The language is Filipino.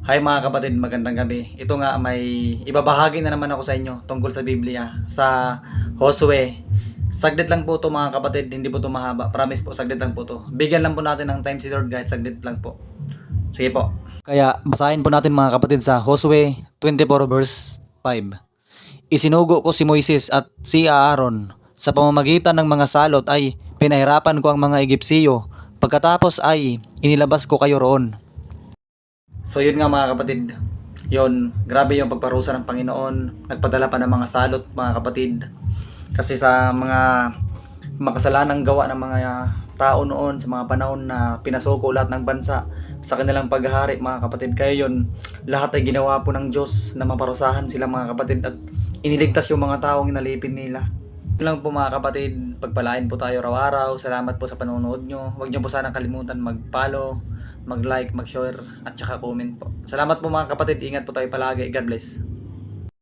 Hi mga kapatid, magandang gabi. Ito nga may ibabahagi na naman ako sa inyo tungkol sa Biblia, sa Josue. Saglit lang po to mga kapatid, hindi po to mahaba. Promise po, saglit lang po to. Bigyan lang po natin ng time si Lord guys, saglit lang po. Sige po. Kaya basahin po natin mga kapatid sa Josue 24 verse 5. Isinugo ko si Moises at si Aaron. Sa pamamagitan ng mga salot ay pinahirapan ko ang mga Egipsyo. Pagkatapos ay inilabas ko kayo roon. So yun nga mga kapatid, yun, grabe yung pagparusa ng Panginoon. Nagpadala pa ng mga salot mga kapatid. Kasi sa mga makasalanang gawa ng mga tao noon, sa mga panahon na pinasuko lahat ng bansa sa kanilang paghahari mga kapatid. Kaya yun, lahat ay ginawa po ng Diyos na maparusahan sila mga kapatid at iniligtas yung mga taong inalipin nila. Yun lang po mga kapatid, pagpalain po tayo araw-araw. Salamat po sa panonood nyo. Huwag nyo po sana kalimutan mag-follow, mag-like, mag-share at saka comment po. Salamat po mga kapatid, ingat po tayo palagi. God bless.